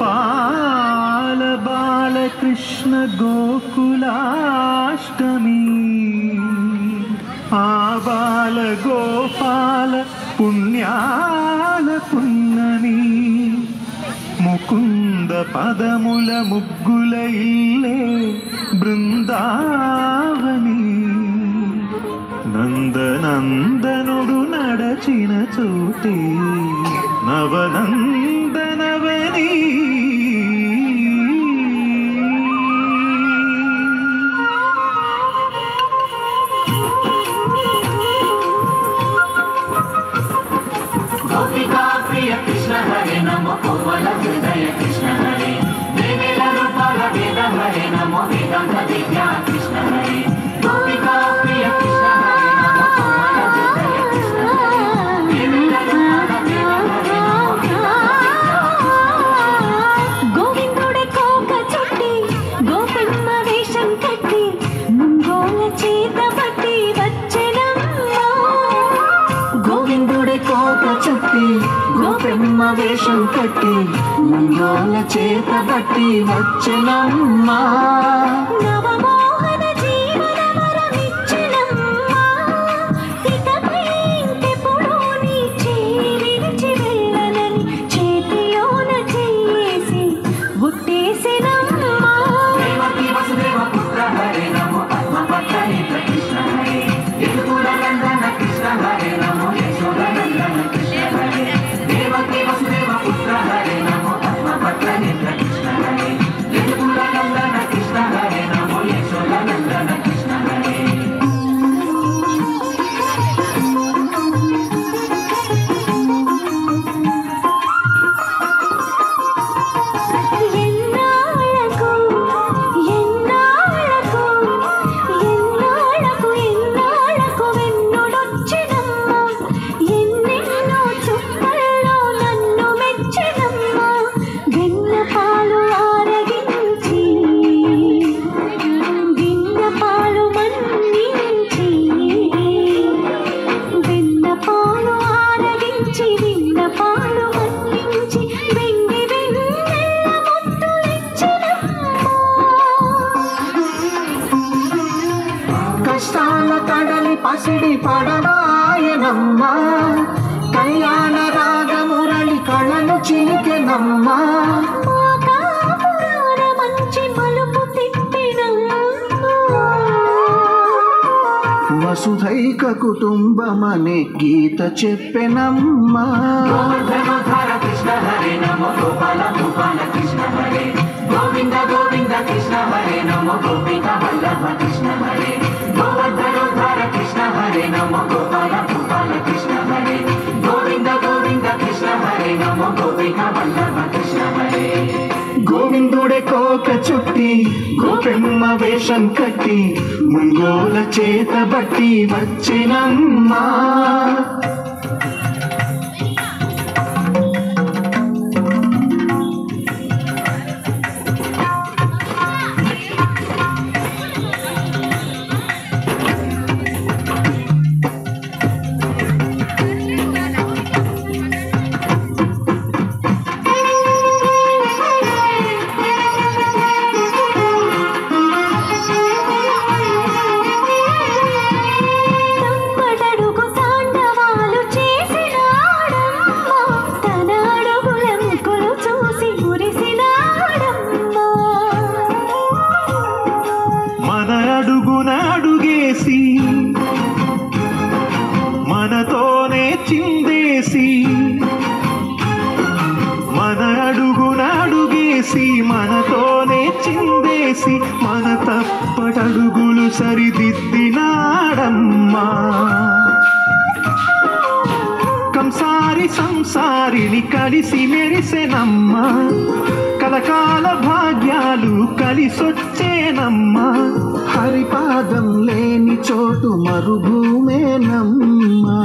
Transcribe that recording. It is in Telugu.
गोपाल बालकृष्ण गोकुलाष्टमी आ बाल गोपाल पुण्याल पुण्यमी मुकुंद पदमुल मुग्गुल इल्ले बृंदावनी నందనందనుడు నడచిన చోటే నవనందనవని గోపికా ప్రియ కృష్ణ హరే నమో కోమల హృదయ కృష్ణ హరే దేవేల రూపాల వేద హరే నమో వేదాంత విద్యా కృష్ణ హరే గోపికా ప్రియ కృష్ణ హరే నమో కోమల హృదయ కృష్ణ హరే దేవేల రూపాల వేద హరే నమో గోవిందుడే కోక చుట్టి గోపిమ్మ వేషం కట్టి ముంగోల చేత పట్టి వచ్చెనమ్మ గోవిందుడే కోక చుట్టి గోపిమ్మ వేషం కట్టి ముంగోల చేత పట్టి వచ్చెనమ్మ నవమోహన జీవన వరమిచ్చెనమ్మ ఇకపై ఇంకెప్పుడు నీ చేయి విడిచి వెళ్ళనని చేతిలోన చేసి గుట్టేసెనమ్మ దేవకీ వసుదేవ పుత్ర హరే నమో పద్మపత్ర నేత్ర కృష్ణ హరే యదుకుల నందన కృష్ణ హరే నమో యశోద నందన కృష్ణ హరే దేవకీ వసుదేవ పుత్ర హరే నమో పద్మపత్ర నేత్ర కృష్ణ హరే యదుకుల నందన కృష్ణ హరే నమో యశోద నందన కృష్ణ హరే ఎన్నాళ్ళకు ఎన్నాళ్ళకు ఎన్నాళ్ళకు ఎన్నాళ్ళకు వెన్నుడొచ్చినమ్మ ఎన్నెన్నో చుక్కల్లో నన్ను మెచ్చినమ్మ వెన్న పాలు ఆరగించి విన్న పాలు మన్నించి వెన్న పాలు ఆరగించి విన్న పాలు మన్నించి వెండి వెన్నెల ముద్దులిచ్చినమ్మ కష్టాల కడలి పసిడి పడవాయనమ్మ కళ్యాణ రాగమురళి కళలు చిలికెనమ్మ కాపురాన మంచి మలుపు తిప్పినమ్మ వసుధైక కుటుంబమనే గీత చెప్పెనమ్మ గోవర్ధనోద్ధార కృష్ణ హరే నమో గోపాల గోపాల కృష్ణ హరే గోవింద గోవింద కృష్ణ హరే నమో గోపిక వల్లభ కృష్ణ హరే గోవర్ధనోద్ధార కృష్ణ హరే నమో గోపాల గోపాల కృష్ణ హరే గోవింద గోవింద కృష్ణ హరే నమో గోపిక వల్లభ కృష్ణ హరే గోవిందుడే కోక చుట్టి గోపెమ్మ వేషం కట్టి ముంగోల చేత బట్టి వచ్చినమ్మా తప్పటడుగు తాండవాలు చేసినాడమ్మ తన అడుగుల ముగ్గులు చూసి మురిసినాడమ్మ మన అడుగున అడుగేసి మనతోనే చిందేసి మన అడుగున అడుగేసి మనతోనే చిందేసి మన తప్పటడుగులు సరిదిద్దినాడమ్మా కంసారి సంసారిని కలిసి మెరిసెనమ్మా కలకాల భాగ్యాలు కలిసొచ్చేనమ్మా హరిపాదం లేని చోటు మరుభూమేనమ్మా